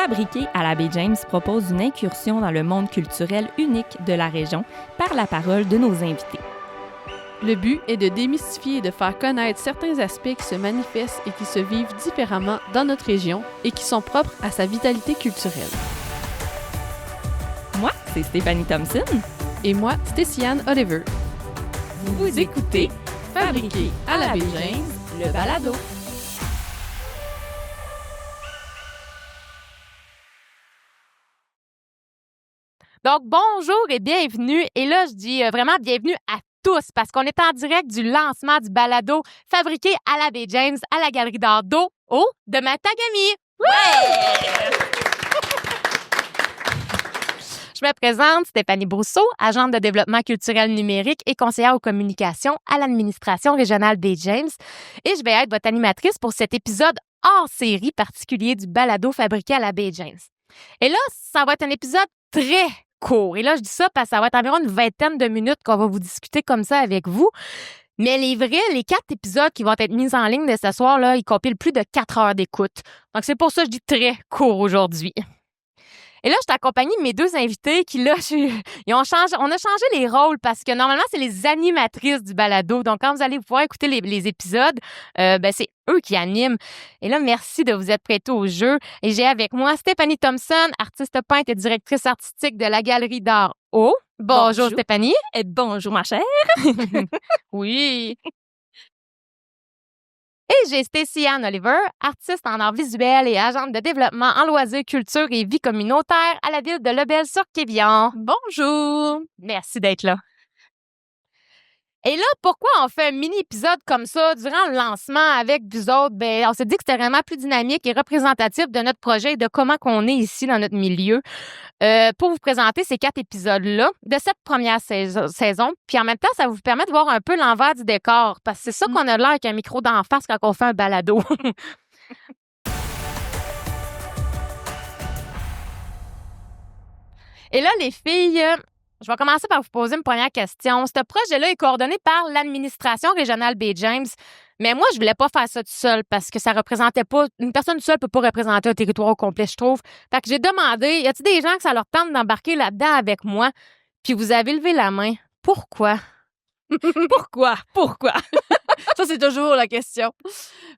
Fabriqué à la baie James propose une incursion dans le monde culturel unique de la région par la parole de nos invités. Le but est de démystifier et de faire connaître certains aspects qui se manifestent et qui se vivent différemment dans notre région et qui sont propres à sa vitalité culturelle. Moi, c'est Stéphanie Thompson. Et moi, Stéciane Oliver. Vous écoutez Fabriqué à la baie James, le balado. Donc, bonjour et bienvenue. Et là, je dis vraiment bienvenue à tous parce qu'on est en direct du lancement du balado Fabriqué à la baie James à la Galerie d'art d'eau de Matagami. Ouais! Je me présente, Stéphanie Brousseau, agente de développement culturel numérique et conseillère aux communications à l'administration régionale baie James. Et je vais être votre animatrice pour cet épisode hors série particulier du balado Fabriqué à la baie James. Et là, ça va être un épisode très court. Et là, je dis ça parce que ça va être environ une vingtaine de minutes qu'on va vous discuter comme ça avec vous. Mais les 4 épisodes qui vont être mis en ligne de ce soir, là, ils compilent plus de 4 heures d'écoute. Donc, c'est pour ça que je dis très court aujourd'hui. Et là, je suis accompagnée de mes 2 invités qui, là, on a changé les rôles parce que normalement, c'est les animatrices du balado. Donc, quand vous allez pouvoir écouter les épisodes, c'est eux qui animent. Et là, merci de vous être prêtés au jeu. Et j'ai avec moi Stéphanie Thompson, artiste peintre et directrice artistique de la Galerie d'art O. Bonjour Stéphanie. Et bonjour ma chère. Oui. Et j'ai Stéciane Oliver, artiste en art visuel et agente de développement en loisirs, culture et vie communautaire à la ville de Lebel-sur-Quévillon. Bonjour! Merci d'être là. Et là, pourquoi on fait un mini-épisode comme ça durant le lancement avec vous autres? Ben, on s'est dit que c'était vraiment plus dynamique et représentatif de notre projet et de comment qu'on est ici dans notre milieu. Pour vous présenter ces 4 épisodes-là de cette première saison. Puis en même temps, ça vous permet de voir un peu l'envers du décor. Parce que c'est ça qu'on a l'air avec un micro d'en face quand on fait un balado. Et là, les filles, je vais commencer par vous poser une première question. Ce projet-là est coordonné par l'administration régionale baie James. Mais moi, je voulais pas faire ça tout seul parce que ça représentait pas... Une personne seule peut pas représenter un territoire au complet, je trouve. Fait que j'ai demandé, y a-t-il des gens que ça leur tente d'embarquer là-dedans avec moi? Puis vous avez levé la main. Pourquoi? Pourquoi? Ça, c'est toujours la question.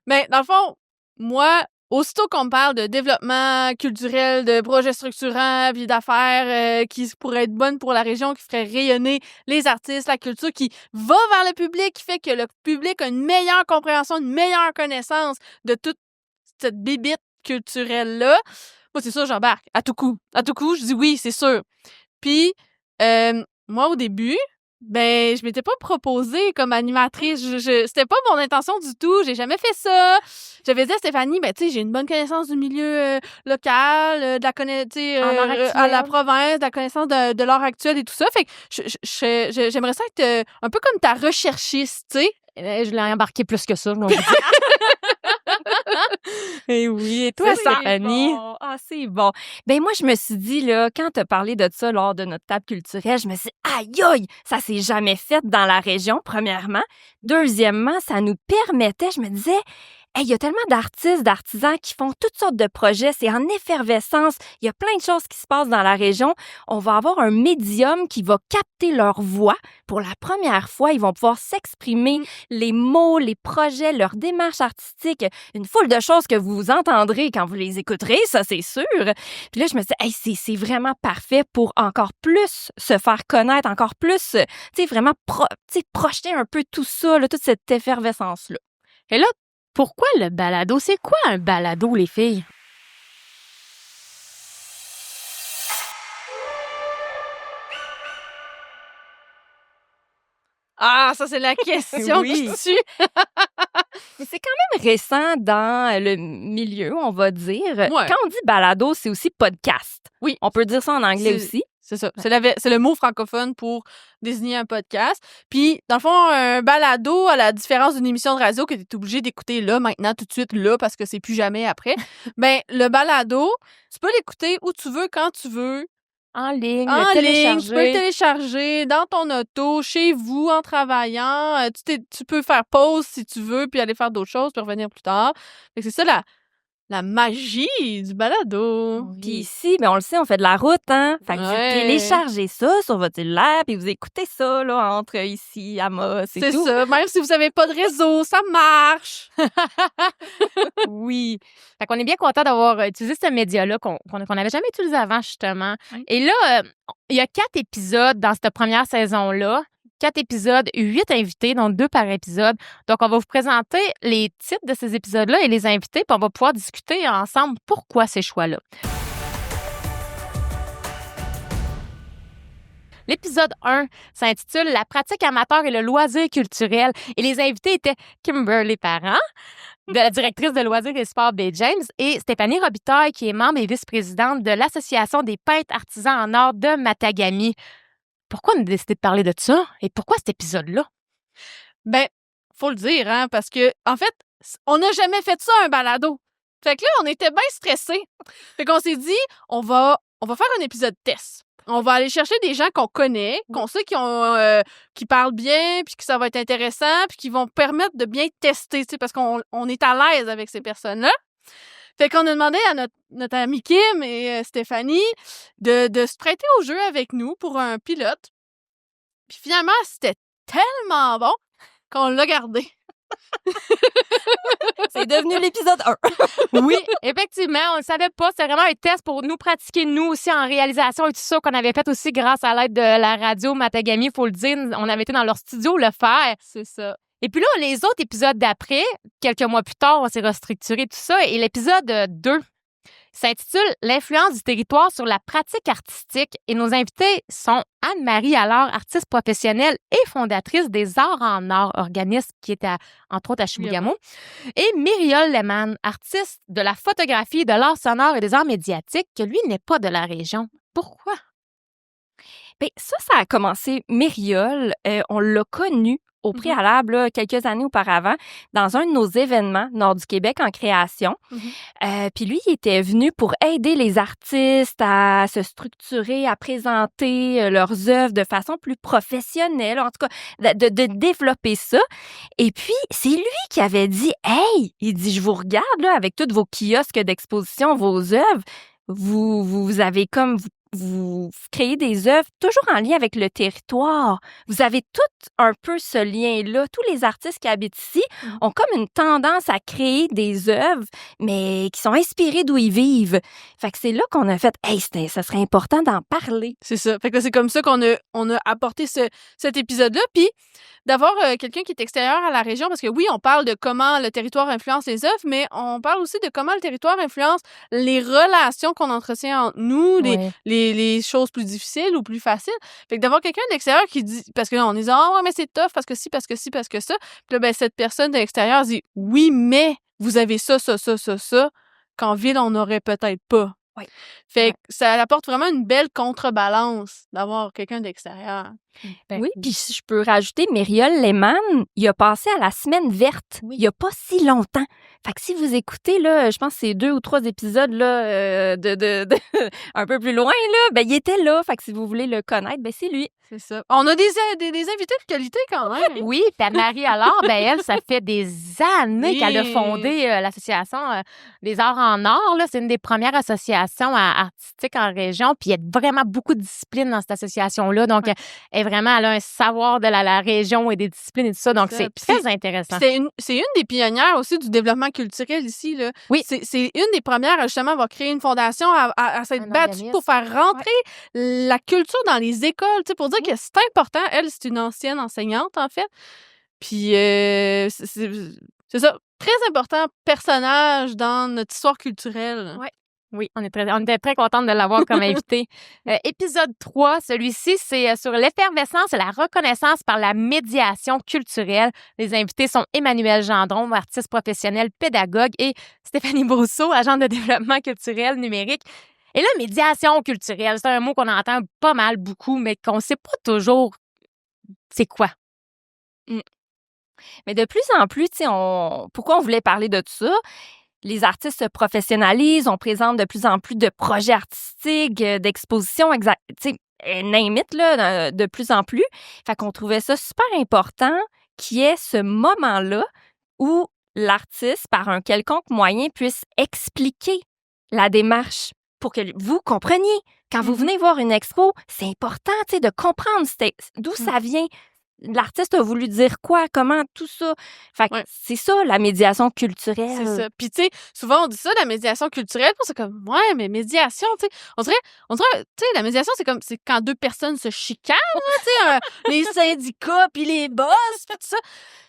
Mais dans le fond, moi, aussitôt qu'on me parle de développement culturel, de projets structurants, puis d'affaires qui pourraient être bonnes pour la région, qui feraient rayonner les artistes, la culture, qui va vers le public, qui fait que le public a une meilleure compréhension, une meilleure connaissance de toute cette bibite culturelle-là, moi, c'est sûr, j'embarque. À tout coup, je dis oui, c'est sûr. Puis, moi, au début... Ben, je m'étais pas proposée comme animatrice. C'était pas mon intention du tout. J'ai jamais fait ça. J'avais dit à Stéphanie, ben, tu sais, j'ai une bonne connaissance du milieu local, de la connaissance, à la province, de la connaissance de l'art actuel et tout ça. Fait que j'aimerais ça être un peu comme ta recherchiste, tu sais. Je l'ai embarqué plus que ça, je Et oui, et toi, Stéphanie? Bon. Ah, c'est bon. Ben moi, je me suis dit, là, quand tu as parlé de ça lors de notre table culturelle, je me suis dit, aïe, aïe, ça s'est jamais fait dans la région, premièrement. Deuxièmement, ça nous permettait, je me disais, hey, il y a tellement d'artistes, d'artisans qui font toutes sortes de projets. C'est en effervescence. Il y a plein de choses qui se passent dans la région. On va avoir un médium qui va capter leur voix. Pour la première fois, ils vont pouvoir s'exprimer, les mots, les projets, leur démarche artistique. Une foule de choses que vous entendrez quand vous les écouterez, ça, c'est sûr. Puis là, je me suis dit, hey, c'est vraiment parfait pour encore plus se faire connaître, encore plus, tu sais, vraiment projeter un peu tout ça, là, toute cette effervescence-là. Et là, pourquoi le balado? C'est quoi un balado, les filles? Ah, ça, c'est la question Oui. qui tue. Mais c'est quand même récent dans le milieu, on va dire. Ouais. Quand on dit balado, c'est aussi podcast. Oui. On peut dire ça en anglais aussi. C'est ça. C'est le mot francophone pour désigner un podcast. Puis, dans le fond, un balado, à la différence d'une émission de radio que tu es obligé d'écouter là, maintenant, tout de suite, là, parce que c'est plus jamais après, ben le balado, tu peux l'écouter où tu veux, quand tu veux. En ligne, En ligne, télécharger. tu peux le télécharger dans ton auto, chez vous, en travaillant. Tu peux faire pause si tu veux, puis aller faire d'autres choses, puis revenir plus tard. Fait que c'est ça la magie du balado. Puis ici, on le sait, on fait de la route, hein? Fait que vous Ouais. téléchargez ça sur votre cellulaire, puis vous écoutez ça, là, entre ici, Amos et C'est tout. ça. Même si vous avez pas de réseau, ça marche. Oui. Fait qu'on est bien content d'avoir utilisé ce média-là qu'on n'avait jamais utilisé avant, justement. Oui. Et là, il y a 4 épisodes dans cette première saison-là. 4 épisodes, 8 invités, donc 2 par épisode. Donc, on va vous présenter les titres de ces épisodes-là et les invités, puis on va pouvoir discuter ensemble pourquoi ces choix-là. L'épisode 1 s'intitule « La pratique amateur et le loisir culturel » et les invités étaient Kimberly Parent, de la directrice de loisirs et sport Bay James, et Stéphanie Robitaille, qui est membre et vice-présidente de l'Association des peintres artisans en or de Matagami. Pourquoi on a décidé de parler de ça et pourquoi cet épisode-là? Ben, faut le dire, hein, parce que, en fait, on n'a jamais fait ça, un balado. Fait que là, on était bien stressés. Fait qu'on s'est dit, on va faire un épisode test. On va aller chercher des gens qu'on connaît, qu'on sait qui parlent bien, puis que ça va être intéressant, puis qui vont permettre de bien tester, tu sais, parce qu'on est à l'aise avec ces personnes-là. Fait qu'on a demandé à notre amie Kim et Stéphanie de se prêter au jeu avec nous pour un pilote. Puis finalement, c'était tellement bon qu'on l'a gardé. C'est devenu l'épisode 1. Oui, effectivement, on ne le savait pas. C'était vraiment un test pour nous pratiquer, nous aussi, en réalisation et tout ça, qu'on avait fait aussi grâce à l'aide de la radio Matagami, il faut le dire. On avait été dans leur studio le faire. C'est ça. Et puis là, les autres épisodes d'après, quelques mois plus tard, on s'est restructuré tout ça. Et l'épisode 2 s'intitule « L'influence du territoire sur la pratique artistique ». Et nos invités sont Anne-Marie Allard, artiste professionnelle et fondatrice des Arts en Or, organisme qui est entre autres à Chibougamau, et Myriol Lehmann, artiste de la photographie, de l'art sonore et des arts médiatiques, que lui n'est pas de la région. Pourquoi? Bien, ça a commencé, Myriol, on l'a connu au préalable, là, quelques années auparavant, dans un de nos événements Nord du Québec en création. Puis lui, il était venu pour aider les artistes à se structurer, à présenter leurs œuvres de façon plus professionnelle, en tout cas, de développer ça. Et puis, c'est lui qui avait dit « Hey! » Il dit « Je vous regarde, là, avec tous vos kiosques d'exposition, vos œuvres, vous avez comme... Vous créez des œuvres toujours en lien avec le territoire. Vous avez tout un peu ce lien-là. Tous les artistes qui habitent ici ont comme une tendance à créer des œuvres, mais qui sont inspirées d'où ils vivent. Fait que c'est là qu'on a fait « Hey, ça serait important d'en parler. » C'est ça. Fait que c'est comme ça qu'on a apporté cet épisode-là. Puis d'avoir quelqu'un qui est extérieur à la région, parce que oui, on parle de comment le territoire influence les œuvres, mais on parle aussi de comment le territoire influence les relations qu'on entretient entre nous, les choses plus difficiles ou plus faciles. Fait que d'avoir quelqu'un d'extérieur qui dit, parce que là, on dit « Ah, ouais, mais c'est tough, parce que ci, parce que ci, parce que ça. » Puis là, ben, cette personne de l'extérieur dit « Oui, mais vous avez ça, qu'en ville, on n'aurait peut-être pas. » Oui. Fait que ça apporte vraiment une belle contrebalance d'avoir quelqu'un d'extérieur. Oui, puis si je peux rajouter, Myriol Lehmann, il a passé à la semaine verte il n'y a pas si longtemps. Fait que si vous écoutez, là, je pense que c'est 2 ou 3 épisodes là, un peu plus loin, là, ben, il était là. Fait que si vous voulez le connaître, ben, c'est lui. C'est ça. On a des invités de qualité quand même. Oui, puis Anne-Marie Allard, ben elle, ça fait des années qu'elle a fondé l'Association des Arts en Or. Là. C'est une des premières associations artistiques en région, puis il y a vraiment beaucoup de disciplines dans cette association-là. Donc, elle a un savoir de la région et des disciplines et tout ça. Donc, c'est très intéressant. C'est une des pionnières aussi du développement culturel ici. Là. Oui. C'est une des premières, justement, à avoir créé une fondation, à s'être battue pour faire rentrer la culture dans les écoles, tu sais, pour dire que c'est important. Elle, c'est une ancienne enseignante, en fait. Puis, c'est ça, très important personnage dans notre histoire culturelle. Ouais. Oui, on était très contente de l'avoir comme invité. Épisode 3, celui-ci, c'est sur l'effervescence et la reconnaissance par la médiation culturelle. Les invités sont Emmanuel Gendron, artiste professionnel, pédagogue, et Stéphanie Brousseau, agente de développement culturel numérique. Et là, médiation culturelle, c'est un mot qu'on entend pas mal, beaucoup, mais qu'on ne sait pas toujours c'est quoi. Mais de plus en plus, tu sais, pourquoi on voulait parler de tout ça? Les artistes se professionnalisent, on présente de plus en plus de projets artistiques, d'expositions, tu sais, name it, là, de plus en plus. Fait qu'on trouvait ça super important qu'il y ait ce moment-là où l'artiste, par un quelconque moyen, puisse expliquer la démarche pour que vous compreniez. Quand vous venez voir une expo, c'est important, tu sais, de comprendre d'où ça vient. L'artiste a voulu dire quoi, comment, tout ça. Fait que c'est ça, la médiation culturelle. C'est ça. Puis, tu sais, souvent, on dit ça, la médiation culturelle, puis c'est comme, ouais, mais médiation, tu sais, on dirait, tu sais, la médiation, c'est quand deux personnes se chicanent, là, tu sais, les syndicats, puis les boss, puis tout ça.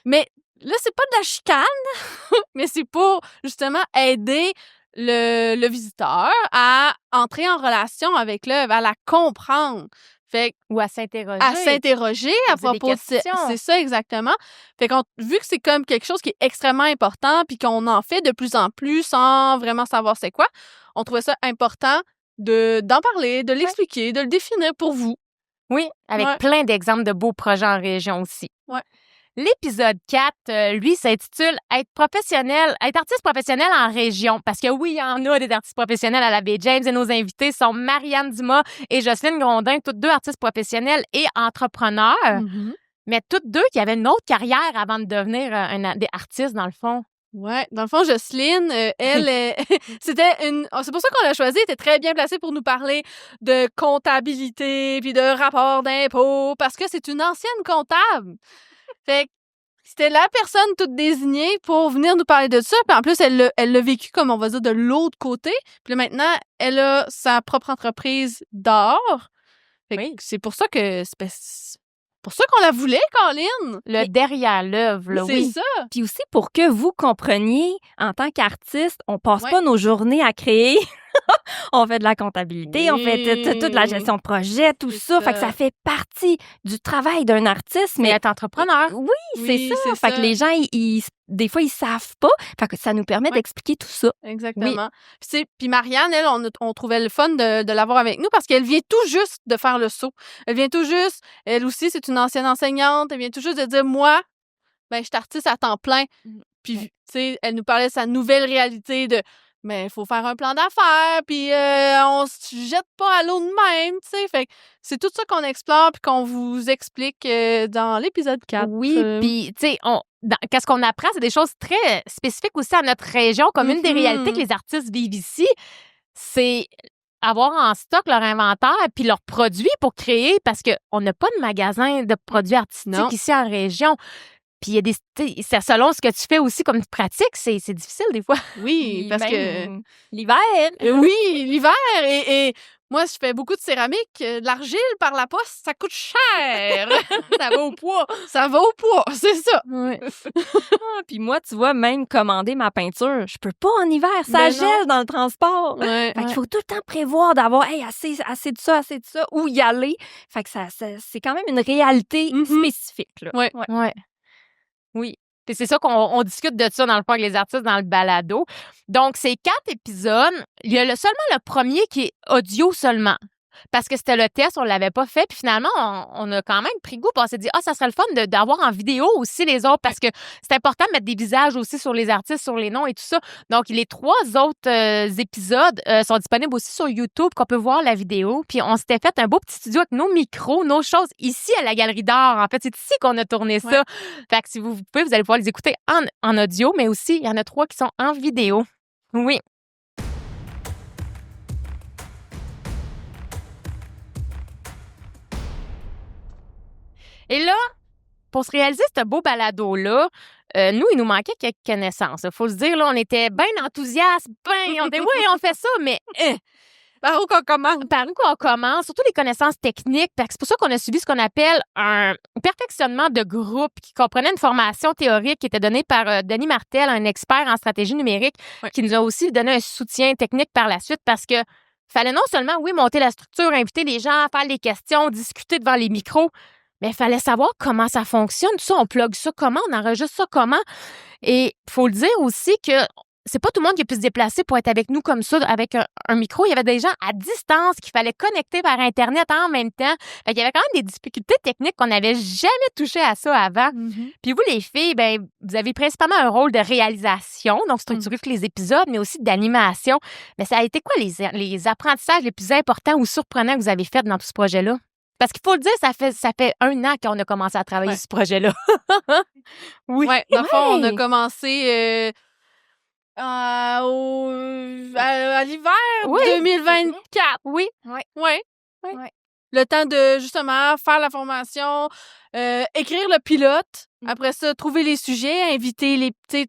Mais là, c'est pas de la chicane, mais c'est pour, justement, aider le visiteur à entrer en relation avec l'œuvre, à la comprendre. Fait Ou à s'interroger. À propos de c'est ça exactement. Fait qu'on vu que c'est comme quelque chose qui est extrêmement important puis qu'on en fait de plus en plus sans vraiment savoir c'est quoi, on trouvait ça important d'en parler, de l'expliquer, de le définir pour vous. Oui, avec plein d'exemples de beaux projets en région aussi. Ouais. L'épisode 4, lui, s'intitule « être artiste professionnel en région ». Parce que oui, il y en a des artistes professionnels à la Baie James et nos invités sont Marianne Dumas et Jocelyne Grondin, toutes deux artistes professionnels et entrepreneurs. Mm-hmm. Mais toutes deux qui avaient une autre carrière avant de devenir des artistes, dans le fond. Ouais, dans le fond, Jocelyne, elle, c'est pour ça qu'on l'a choisie, elle était très bien placée pour nous parler de comptabilité puis de rapport d'impôt parce que c'est une ancienne comptable. Fait que c'était la personne toute désignée pour venir nous parler de ça. Puis en plus, elle l'a vécu, comme on va dire, de l'autre côté. Puis là, maintenant, elle a sa propre entreprise d'art. Fait que c'est pour ça que pour ça qu'on la voulait, Colline. Derrière l'œuvre, là, oui. C'est ça. Puis aussi, pour que vous compreniez, en tant qu'artiste, on passe pas nos journées à créer. On fait de la comptabilité, on fait toute la gestion de projet, tout ça. Fait que ça fait partie du travail d'un artiste. Mais être entrepreneur. Oui, c'est ça. Fait que les gens, des fois, ils savent pas. Fait que ça nous permet d'expliquer tout ça. Exactement. Puis Marianne, elle, on trouvait le fun de l'avoir avec nous parce qu'elle vient tout juste de faire le saut. Elle vient tout juste, elle aussi, c'est une ancienne enseignante, elle vient tout juste de dire, moi, ben, je suis artiste à temps plein. Puis, tu sais, elle nous parlait de sa nouvelle réalité de mais il faut faire un plan d'affaires, puis on se jette pas à l'eau de même, tu sais. Fait que c'est tout ça qu'on explore puis qu'on vous explique dans l'épisode 4. Oui, puis, tu sais, qu'est-ce qu'on apprend, c'est des choses très spécifiques aussi à notre région, comme une des réalités que les artistes vivent ici, c'est avoir en stock leur inventaire puis leurs produits pour créer, parce qu'on n'a pas de magasin de produits artistiques ici en région. Puis il y a c'est selon ce que tu fais aussi comme pratique, c'est difficile des fois. Oui, parce que l'hiver. Oui, l'hiver et moi je fais beaucoup de céramique, de l'argile par la poste, ça coûte cher. Ça va au poids. Ça va au poids, c'est ça. Ouais. Puis moi, tu vois, même commander ma peinture, je peux pas en hiver, ça gèle dans le transport. Ouais. Fait qu'il faut tout le temps prévoir d'avoir assez de ça, où y aller. Fait que ça c'est quand même une réalité spécifique là. Ouais. Oui. Et c'est ça qu'on discute de ça dans le fond avec les artistes dans le balado. Donc, c'est 4 épisodes. Il y a seulement le premier qui est audio seulement. Parce que c'était le test, on l'avait pas fait. Puis finalement, on a quand même pris goût. Puis on s'est dit, ça serait le fun d'avoir en vidéo aussi les autres. Parce que c'est important de mettre des visages aussi sur les artistes, sur les noms et tout ça. Donc, les 3 autres épisodes sont disponibles aussi sur YouTube, qu'on peut voir la vidéo. Puis on s'était fait un beau petit studio avec nos micros, nos choses ici à la Galerie d'Art. En fait, c'est ici qu'on a tourné ça. Fait que si vous pouvez, vous allez pouvoir les écouter en audio. Mais aussi, il y en a 3 qui sont en vidéo. Oui. Et là, pour se réaliser ce beau balado-là, nous, il nous manquait quelques connaissances. Il faut se dire, là, on était bien enthousiastes, on dit oui, on fait ça, mais par où qu'on commence? Par où qu'on commence, surtout les connaissances techniques. C'est pour ça qu'on a suivi ce qu'on appelle un perfectionnement de groupe qui comprenait une formation théorique qui était donnée par Denis Martel, un expert en stratégie numérique, qui nous a aussi donné un soutien technique par la suite parce que fallait non seulement, monter la structure, inviter les gens, faire les questions, discuter devant les micros, mais il fallait savoir comment ça fonctionne. Tout ça, on plug ça comment, on enregistre ça comment. Et il faut le dire aussi que c'est pas tout le monde qui a pu se déplacer pour être avec nous comme ça, avec un micro. Il y avait des gens à distance qu'il fallait connecter par Internet en même temps. Fait qu'il y avait quand même des difficultés techniques qu'on n'avait jamais touché à ça avant. Puis vous, les filles, vous avez principalement un rôle de réalisation, donc structurer tous les épisodes, mais aussi d'animation. Mais ça a été quoi les apprentissages les plus importants ou surprenants que vous avez faits dans tout ce projet-là? Parce qu'il faut le dire, ça fait 1 an qu'on a commencé à travailler sur ce projet-là. Oui. Ouais, dans le fond, on a Ouais. commencé à l'hiver Oui. 2024. Oui. Ouais. Ouais. Le temps de, justement, faire la formation, écrire le pilote. Mm. Après ça, trouver les sujets,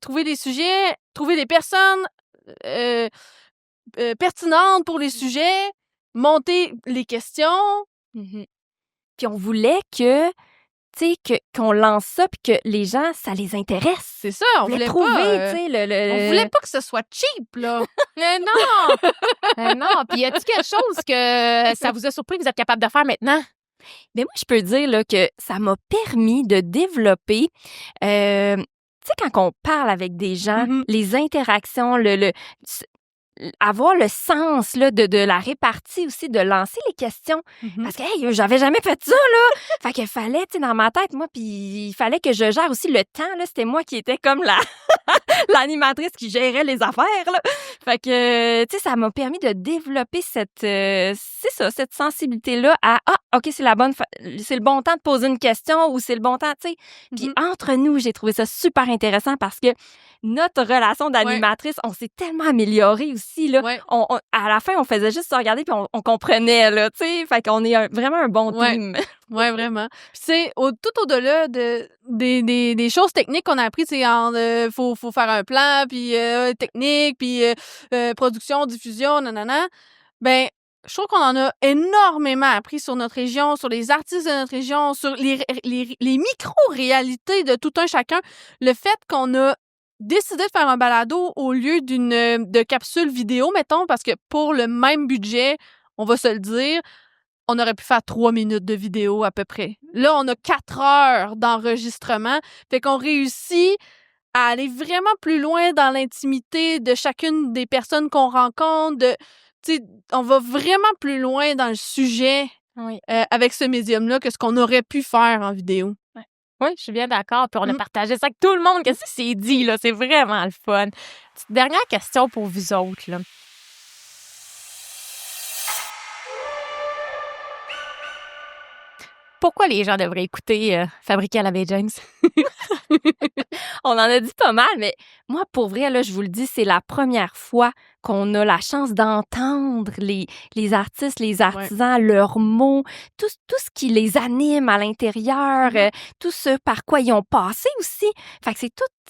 trouver les sujets, trouver des personnes pertinentes pour les sujets, monter les questions. Mhm. Puis on voulait que, tu sais, qu'on lance ça puis que les gens, ça les intéresse. C'est ça, on voulait trouver, pas... tu sais, on voulait pas que ce soit cheap, là. Mais non! Mais non! Puis y a-t-il quelque chose que ça vous a surpris que vous êtes capable de faire maintenant? Mais moi, je peux dire là, que ça m'a permis de développer, tu sais, quand on parle avec des gens, Mhm. les interactions, avoir le sens là, de la répartie aussi, de lancer les questions. Mhm. Parce que, hey, j'avais jamais fait ça, là! Fait qu'il fallait, tu sais, dans ma tête, moi, puis il fallait que je gère aussi le temps, là. C'était moi qui étais comme l'animatrice qui gérait les affaires, là. Fait que, tu sais, ça m'a permis de développer cette sensibilité-là à, OK, c'est le bon temps de poser une question ou c'est le bon temps, tu sais. Puis Mhm. entre nous, j'ai trouvé ça super intéressant parce que notre relation d'animatrice, on s'est tellement amélioré aussi, là. Ouais. À la fin, on faisait juste se regarder puis on comprenait, là, tu sais. Fait qu'on est vraiment un bon Ouais. team. Ouais, vraiment. Puis c'est tout au-delà des choses techniques qu'on a appris, c'est faut faire un plan, puis technique, puis production, diffusion, nanana. Ben, je trouve qu'on en a énormément appris sur notre région, sur les artistes de notre région, sur les micro-réalités de tout un chacun. Le fait qu'on a décidé de faire un balado au lieu de capsule vidéo, mettons, parce que pour le même budget, on va se le dire, on aurait pu faire 3 minutes de vidéo à peu près. Là, on a 4 heures d'enregistrement. Fait qu'on réussit à aller vraiment plus loin dans l'intimité de chacune des personnes qu'on rencontre. On va vraiment plus loin dans le sujet Oui. avec ce médium-là que ce qu'on aurait pu faire en vidéo. Oui, je suis bien d'accord. Puis on a partagé ça avec tout le monde. Qu'est-ce que c'est dit, là? C'est vraiment le fun. Petite dernière question pour vous autres, là. Pourquoi les gens devraient écouter Fabriqué à la baie James? On en a dit pas mal, mais moi, pour vrai, là, je vous le dis, c'est la première fois qu'on a la chance d'entendre les artistes, les artisans, leurs mots, tout ce qui les anime à l'intérieur, tout ce par quoi ils ont passé aussi. Fait que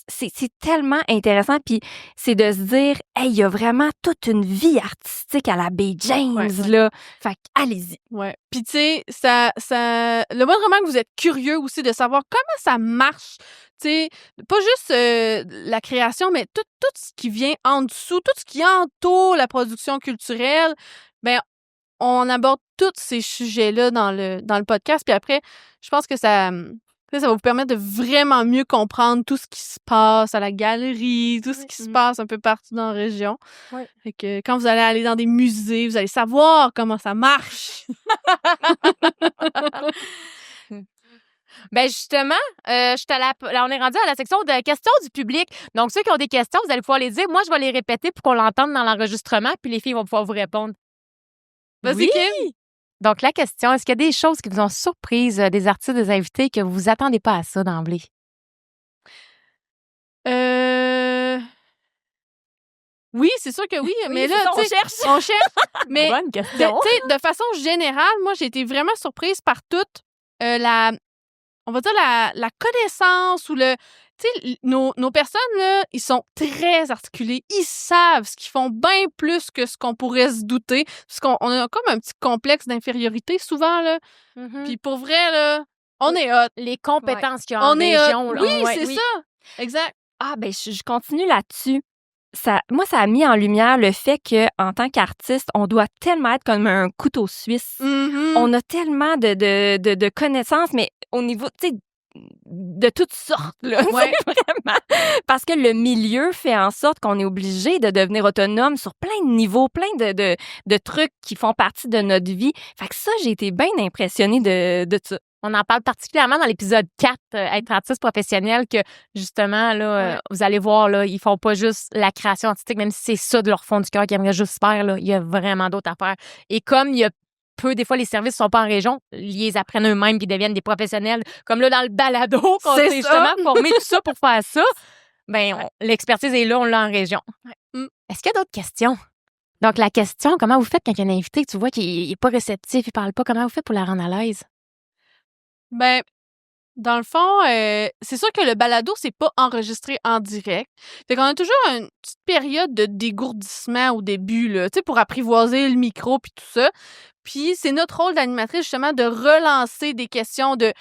c'est tellement intéressant. Puis c'est de se dire, hey, il y a vraiment toute une vie artistique à la baie James, là. Fait que allez-y. Ouais. Puis tu sais, le moindrement que vous êtes curieux aussi de savoir comment ça marche, tu sais, pas juste la création, mais tout ce qui vient en dessous, tout ce qui entoure la production culturelle, ben on aborde tous ces sujets-là dans le podcast. Puis après, je pense que ça va vous permettre de vraiment mieux comprendre tout ce qui se passe à la galerie, tout ce qui se passe un peu partout dans la région. Ouais. Fait que quand vous allez aller dans des musées, vous allez savoir comment ça marche. Ben justement, on est rendu à la section de questions du public. Donc, ceux qui ont des questions, vous allez pouvoir les dire. Moi, je vais les répéter pour qu'on l'entende dans l'enregistrement, puis les filles vont pouvoir vous répondre. Vas-y, Kim! Donc, la question, est-ce qu'il y a des choses qui vous ont surprise, des artistes, des invités, que vous vous attendez pas à ça d'emblée? Oui, c'est sûr que oui, mais là, c'est ça, tu sais, on cherche. Mais Bonne tu question. sais, de façon générale, moi, j'ai été vraiment surprise par toute on va dire la connaissance ou tu sais, nos personnes, là, ils sont très articulés. Ils savent ce qu'ils font bien plus que ce qu'on pourrait se douter. Parce qu'on a comme un petit complexe d'infériorité souvent, là. Puis pour vrai, là, on est hot. Les compétences qu'il y a en On est région. hot. là, Oui, ouais, c'est ça. Exact. Ah, ben, je continue là-dessus. Moi, ça a mis en lumière le fait qu'en tant qu'artiste, on doit tellement être comme un couteau suisse. Mm-hmm. On a tellement de connaissances, mais au niveau, tu sais, de toutes sortes, là. Ouais. Vraiment. Parce que le milieu fait en sorte qu'on est obligé de devenir autonome sur plein de niveaux, plein de trucs qui font partie de notre vie. Fait que ça, j'ai été bien impressionnée de ça. On en parle particulièrement dans l'épisode 4, être artiste professionnel, que justement, là, vous allez voir, là, ils font pas juste la création artistique, même si c'est ça de leur fond du cœur qu'ils aimeraient juste faire, là, il y a vraiment d'autres affaires. Et comme il y a peu. Des fois, les services sont pas en région. Ils les apprennent eux-mêmes puis deviennent des professionnels. Comme là, dans le balado, qu'on C'est s'est ça. justement formé tout ça pour faire ça. L'expertise est là, on l'a en région. Est-ce qu'il y a d'autres questions? Donc, la question, comment vous faites quand il y a un invité que tu vois qu'il n'est pas réceptif, il parle pas, comment vous faites pour la rendre à l'aise? Ben, dans le fond, c'est sûr que le balado, c'est pas enregistré en direct. Fait qu'on a toujours une petite période de dégourdissement au début, là, tu sais, pour apprivoiser le micro puis tout ça. Puis c'est notre rôle d'animatrice, justement, de relancer des questions, de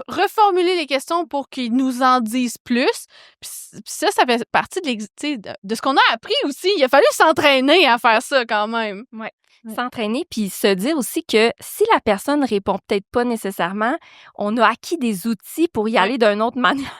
reformuler les questions pour qu'ils nous en disent plus. Puis ça fait partie de ce qu'on a appris aussi. Il a fallu s'entraîner à faire ça quand même. Ouais. S'entraîner, puis se dire aussi que si la personne répond peut-être pas nécessairement, on a acquis des outils pour y aller d'une autre manière.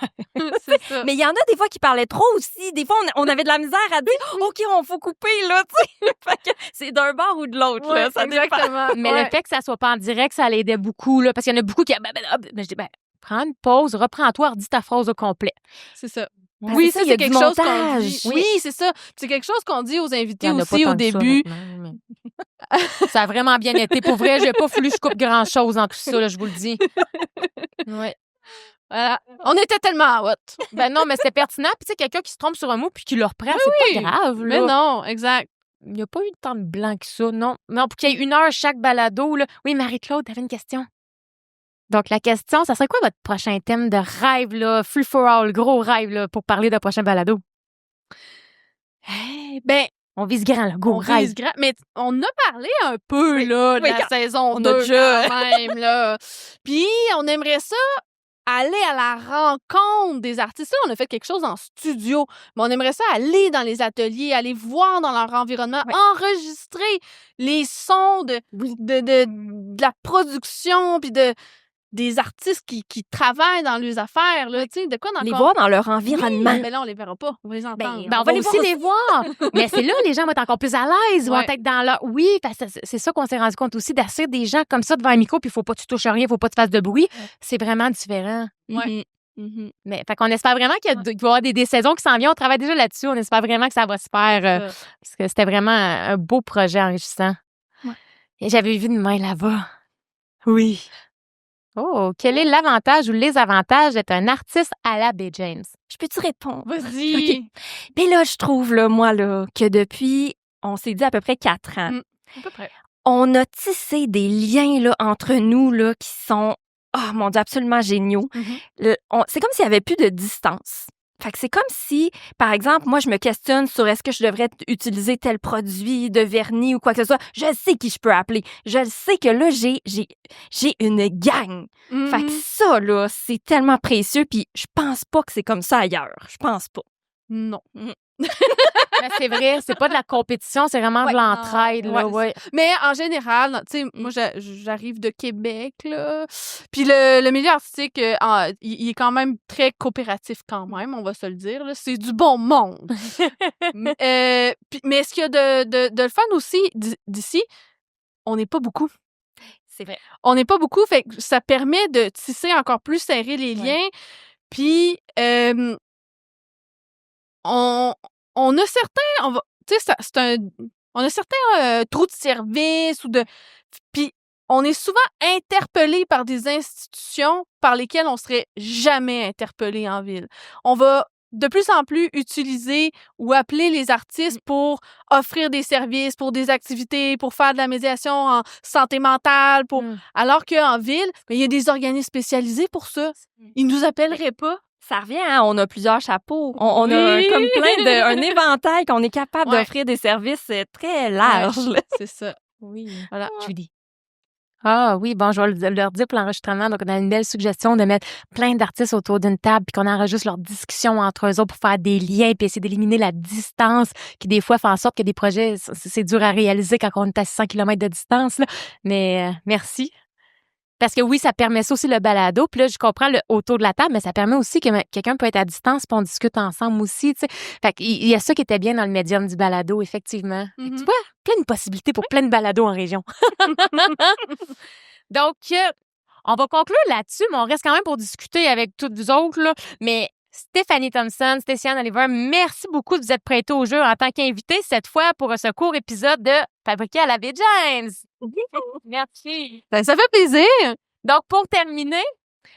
C'est ça. Mais il y en a des fois qui parlaient trop aussi. Des fois, on avait de la misère à dire « OK, on faut couper, là, tu sais. » Fait que c'est d'un bord ou de l'autre, Ouais, là. Ça dépend. exactement. Mais Ouais. le fait que ça soit pas en direct, ça l'aidait beaucoup, là, parce qu'il y en a beaucoup qui... je dis, prends une pause, reprends-toi, redis ta phrase au complet. C'est ça. Parce Oui, que ça, il y a c'est du quelque chose qu'on montage. dit. Oui, c'est ça. C'est quelque chose qu'on dit aux Il y invités en a pas aussi tant au que ça, début. honnêtement, mais- ça a vraiment bien été. Pour vrai, j'ai pas voulu que je coupe grand-chose dans tout ça, là, je vous le dis. Ouais. Voilà. On était tellement hot. Ben non, mais c'était pertinent. Puis tu sais, quelqu'un qui se trompe sur un mot puis qui le reprend, c'est pas grave, là. Mais non, exact. Il n'y a pas eu tant de blanc que ça, non. Non, pour qu'il y ait 1 heure chaque balado, là. Oui, Marie-Claude, t'avais une question. Donc, la question, ça serait quoi votre prochain thème de rêve, là, free for all, gros rêve, là, pour parler d'un prochain balado? Ben, On vise grand, là, gros on rêve. vise grand. Mais on a parlé un peu, là, de Oui, la saison on 2 a déjà- quand même, là. Puis, on aimerait ça aller à la rencontre des artistes. Là, on a fait quelque chose en studio, mais on aimerait ça aller dans les ateliers, aller voir dans leur environnement, Ouais. enregistrer les sons de la production, puis des artistes qui travaillent dans leurs affaires, là, tu sais, de quoi dans Les le voir dans leur environnement. Mais là, on les verra pas. On va les entendre. Ben, on va aussi les voir. Mais c'est là, les gens vont être encore plus à l'aise. Ils vont Ouais. être dans leur... Oui, parce que c'est ça qu'on s'est rendu compte aussi, d'asseoir des gens comme ça devant un micro, puis il faut pas que tu touches à rien, il faut pas que tu fasses de bruit. C'est vraiment différent. Ouais. Mhm. Mais fait qu'on espère vraiment qu'il va y avoir des saisons qui s'en viennent. On travaille déjà là-dessus. On espère vraiment que ça va se faire. Parce que c'était vraiment un beau projet enrichissant. Ouais. Et j'avais vu une main là-bas. Oui. Oh, quel est l'avantage ou les avantages d'être un artiste à la Baie James? Je peux-tu répondre? Vas-y. OK. Puis là, je trouve, là, moi, là, que depuis, on s'est dit à peu près 4 ans, À peu près. on a tissé des liens, là, entre nous, là, qui sont, oh mon Dieu, absolument géniaux. C'est comme s'il n'y avait plus de distance. Fait que c'est comme si, par exemple, moi, je me questionne sur est-ce que je devrais utiliser tel produit de vernis ou quoi que ce soit. Je sais qui je peux appeler. Je sais que là, j'ai une gang. Fait que ça, là, c'est tellement précieux. Puis je pense pas que c'est comme ça ailleurs. Je pense pas. Non. Mais c'est vrai, c'est pas de la compétition, c'est vraiment Ouais. de l'entraide. Non, là, ouais, ouais. Mais en général, tu sais, moi, j'arrive de Québec, là. Puis le milieu artistique, il est quand même très coopératif quand même, on va se le dire, là. C'est du bon monde. mais ce qu'il y a de le fun aussi d'ici, on n'est pas beaucoup. C'est vrai. On n'est pas beaucoup, fait que ça permet de tisser encore plus serrer les liens. Puis, on a certains, tu sais, on a certains trous de service puis on est souvent interpellé par des institutions par lesquelles on serait jamais interpellé en ville. On va de plus en plus utiliser ou appeler les artistes pour offrir des services, pour des activités, pour faire de la médiation en santé mentale, alors qu'en ville, il y a des organismes spécialisés pour ça. Ils nous appelleraient pas. Ça revient, hein, on a plusieurs chapeaux. On a comme un éventail qu'on est capable d'offrir des services très larges. Ouais, c'est ça. Oui. Voilà. Judy. Ah oui, bon, je vais leur dire pour l'enregistrement. Donc, on a une belle suggestion de mettre plein d'artistes autour d'une table puis qu'on enregistre leurs discussions entre eux autres pour faire des liens puis essayer d'éliminer la distance qui, des fois, fait en sorte que des projets, c'est dur à réaliser quand on est à 600 km de distance. Là. Mais merci. Parce que oui, ça permet ça aussi le balado. Puis là, je comprends le autour de la table, mais ça permet aussi que quelqu'un peut être à distance puis on discute ensemble aussi, tu sais. Fait qu'il y a ça qui était bien dans le médium du balado, effectivement. Fait que tu vois, plein de possibilités pour plein de balados en région. Donc, on va conclure là-dessus, mais on reste quand même pour discuter avec toutes vous autres, là. Mais Stéphanie Thompson, Stéciane Oliver, merci beaucoup de vous être prêtée au jeu en tant qu'invitée cette fois pour ce court épisode de Fabriqué à la Baie James. Merci. Ben, ça fait plaisir. Donc, pour terminer,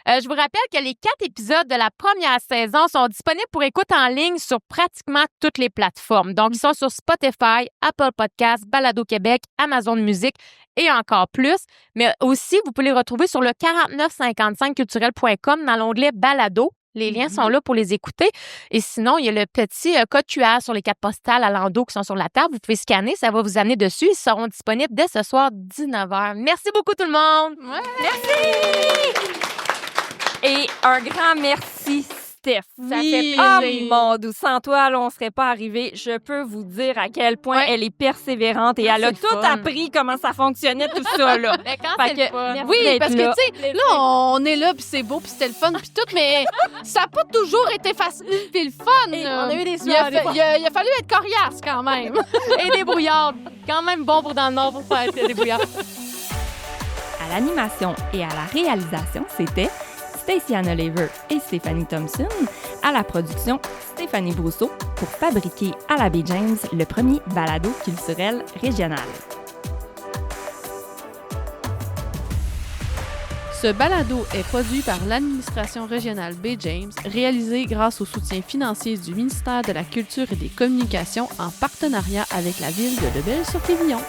je vous rappelle que les 4 épisodes de la première saison sont disponibles pour écoute en ligne sur pratiquement toutes les plateformes. Donc, ils sont sur Spotify, Apple Podcasts, Balado Québec, Amazon Music et encore plus. Mais aussi, vous pouvez les retrouver sur le 4955culturel.com dans l'onglet Balado. Les liens sont là pour les écouter. Et sinon, il y a le petit code QR sur les cartes postales à l'endo qui sont sur la table. Vous pouvez scanner, ça va vous amener dessus. Ils seront disponibles dès ce soir, 19h. Merci beaucoup tout le monde! Ouais. Et un grand merci, Steph. Ça Oui. fait plaisir. Mon Dieu, sans toi, là, on serait pas arrivé. Je peux vous dire à quel point Ouais. elle est persévérante et Ah, elle a c'est le tout fun. appris comment ça fonctionnait, tout ça, là. Mais quand Fait c'est que, le fun. merci. Oui, d'être parce là. que, tu sais, là, on est là, puis c'est beau, puis c'était le fun, puis tout, mais ça n'a pas toujours été facile, puis le fun. Et là. on a eu des il a, sueurs, des fois. il a fallu être coriace, quand même. Et des brouillards. Quand même bon pour dans le Nord pour faire des brouillards. À l'animation et à la réalisation, c'était Staciana Lever et Stéphanie Thompson. À la production, Stéphanie Brousseau pour fabriquer à la Baie James le premier balado culturel régional. Ce balado est produit par l'administration régionale Baie James, réalisé grâce au soutien financier du ministère de la Culture et des Communications en partenariat avec la ville de Lebel-sur-Quévillon.